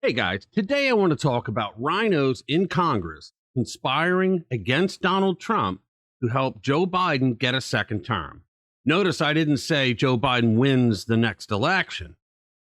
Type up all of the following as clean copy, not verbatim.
Hey guys, today I want to talk about RINOs in Congress conspiring against Donald Trump to help Joe Biden get a second term. Notice I didn't say Joe Biden wins the next election.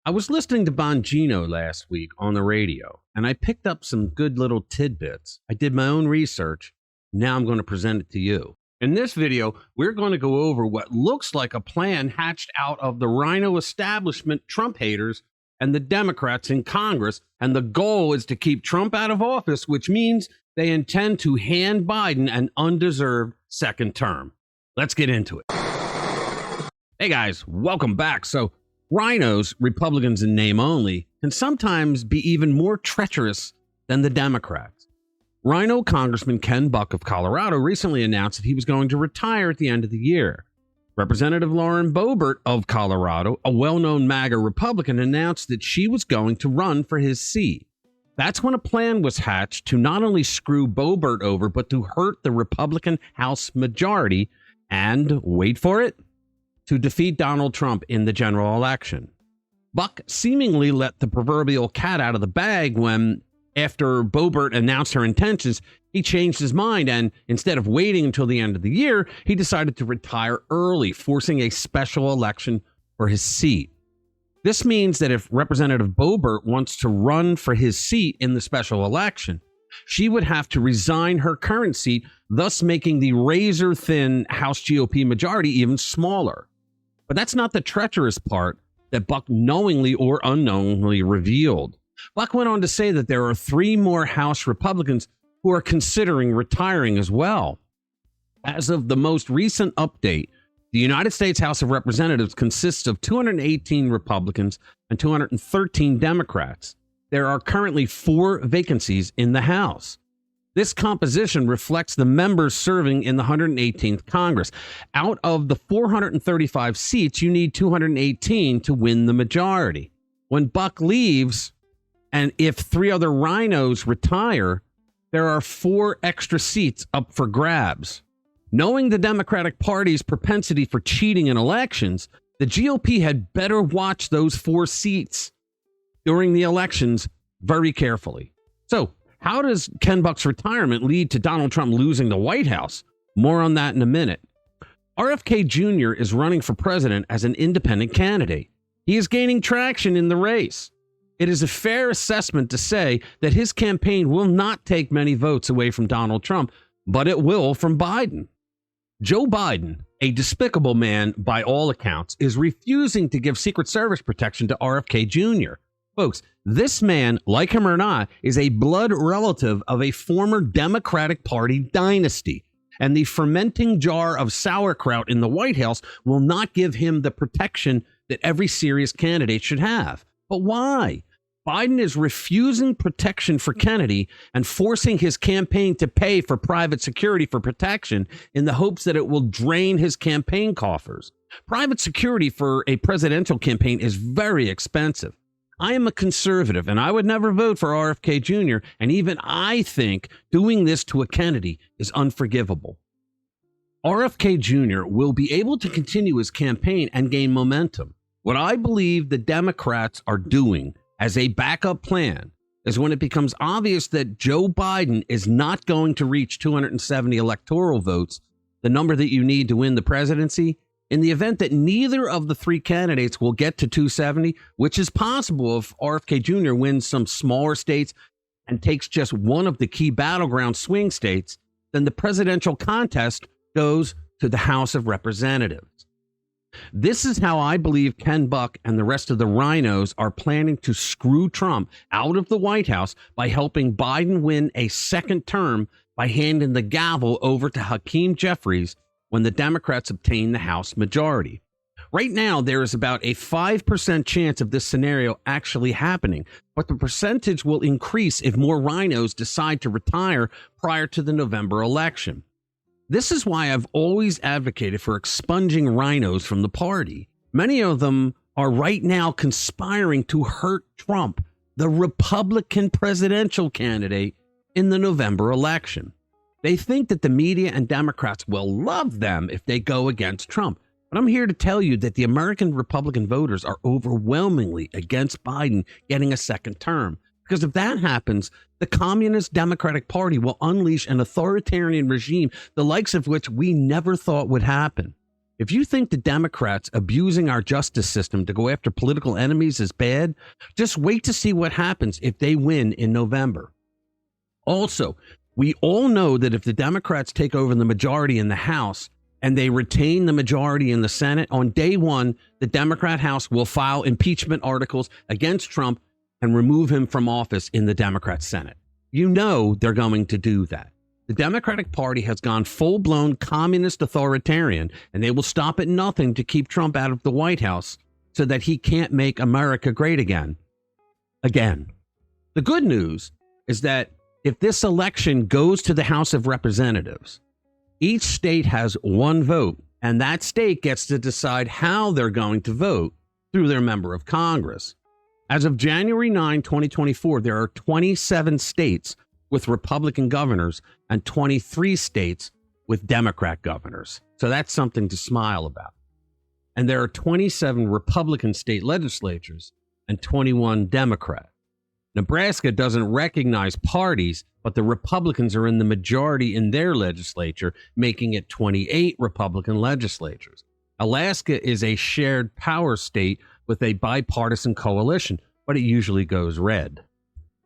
I was listening to Bongino last week on the radio, and I picked up some good little tidbits. I did my own research. Now I'm going to present it to you. In this video, we're going to go over what looks like a plan hatched out of the RINO establishment, Trump haters, and the Democrats in Congress, and the goal is to keep Trump out of office, which means they intend to hand Biden an undeserved second term. Let's get into it. Hey guys, welcome back. So RINOs, Republicans in name only, can sometimes be even more treacherous than the Democrats. RINO Congressman Ken Buck of Colorado recently announced that he was going to retire at the end of the year. Representative Lauren Boebert of Colorado, a well-known MAGA Republican, announced that she was going to run for his seat. That's when a plan was hatched to not only screw Boebert over, but to hurt the Republican House majority and, wait for it, to defeat Donald Trump in the general election. Buck seemingly let the proverbial cat out of the bag when, after Boebert announced her intentions, he changed his mind, and instead of waiting until the end of the year, he decided to retire early, forcing a special election for his seat. This means that if Representative Boebert wants to run for his seat in the special election, she would have to resign her current seat, thus making the razor-thin House GOP majority even smaller. But that's not the treacherous part that Buck knowingly or unknowingly revealed. Buck went on to say that there are 3 more House Republicans who are considering retiring as well. As of the most recent update, the United States House of Representatives consists of 218 Republicans and 213 Democrats. There are currently 4 vacancies in the House. This composition reflects the members serving in the 118th Congress. Out of the 435 seats, you need 218 to win the majority. When Buck leaves, and if 3 other RINOs retire, there are 4 extra seats up for grabs. Knowing the Democratic Party's propensity for cheating in elections, the GOP had better watch those 4 seats during the elections very carefully. So, how does Ken Buck's retirement lead to Donald Trump losing the White House? More on that in a minute. RFK Jr. is running for president as an independent candidate. He is gaining traction in the race. It is a fair assessment to say that his campaign will not take many votes away from Donald Trump, but it will from Biden. Joe Biden, a despicable man by all accounts, is refusing to give Secret Service protection to RFK Jr. Folks, this man, like him or not, is a blood relative of a former Democratic Party dynasty, and the fermenting jar of sauerkraut in the White House will not give him the protection that every serious candidate should have. But why? Biden is refusing protection for Kennedy and forcing his campaign to pay for private security for protection in the hopes that it will drain his campaign coffers. Private security for a presidential campaign is very expensive. I am a conservative and I would never vote for RFK Jr. And even I think doing this to a Kennedy is unforgivable. RFK Jr. will be able to continue his campaign and gain momentum. What I believe the Democrats are doing as a backup plan is when it becomes obvious that Joe Biden is not going to reach 270 electoral votes, the number that you need to win the presidency. In the event that neither of the 3 candidates will get to 270, which is possible if RFK Jr. wins some smaller states and takes just one of the key battleground swing states, then the presidential contest goes to the House of Representatives. This is how I believe Ken Buck and the rest of the RINOs are planning to screw Trump out of the White House by helping Biden win a second term by handing the gavel over to Hakeem Jeffries when the Democrats obtain the House majority. Right now, there is about a 5% chance of this scenario actually happening, but the percentage will increase if more RINOs decide to retire prior to the November election. This is why I've always advocated for expunging RINOs from the party. Many of them are right now conspiring to hurt Trump, the Republican presidential candidate, in the November election. They think that the media and Democrats will love them if they go against Trump. But I'm here to tell you that the American Republican voters are overwhelmingly against Biden getting a second term. Because if that happens, the Communist Democratic Party will unleash an authoritarian regime, the likes of which we never thought would happen. If you think the Democrats abusing our justice system to go after political enemies is bad, just wait to see what happens if they win in November. Also, we all know that if the Democrats take over the majority in the House and they retain the majority in the Senate, on day one, the Democrat House will file impeachment articles against Trump and remove him from office in the Democrat Senate. You know they're going to do that. The Democratic Party has gone full-blown communist authoritarian, and they will stop at nothing to keep Trump out of the White House so that he can't make America great again. The good news is that if this election goes to the House of Representatives, each state has one vote, and that state gets to decide how they're going to vote through their member of Congress. As of January 9, 2024, there are 27 states with Republican governors and 23 states with Democrat governors. So that's something to smile about. And there are 27 Republican state legislatures and 21 Democrat. Nebraska doesn't recognize parties, but the Republicans are in the majority in their legislature, making it 28 Republican legislatures. Alaska is a shared power state with a bipartisan coalition, but it usually goes red.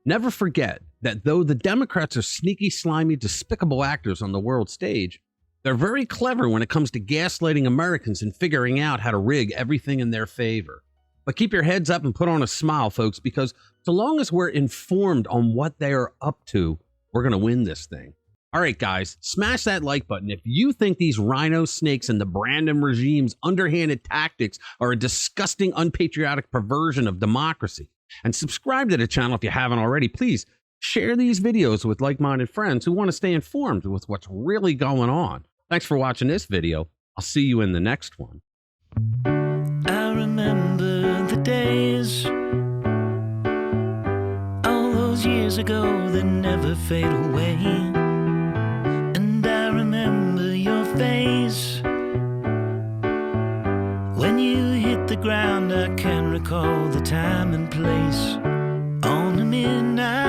Never forget that though the Democrats are sneaky, slimy, despicable actors on the world stage, they're very clever when it comes to gaslighting Americans and figuring out how to rig everything in their favor. But keep your heads up and put on a smile, folks, because so long as we're informed on what they are up to, we're going to win this thing. All right, guys, smash that like button if you think these RINO snakes and the Brandon regime's underhanded tactics are a disgusting, unpatriotic perversion of democracy. And subscribe to the channel if you haven't already. Please share these videos with like-minded friends who want to stay informed with what's really going on. Thanks for watching this video. I'll see you in the next one. I remember the days, all those years ago that never fade away. And I remember your face when you hit the ground. I can recall the time and place on the midnight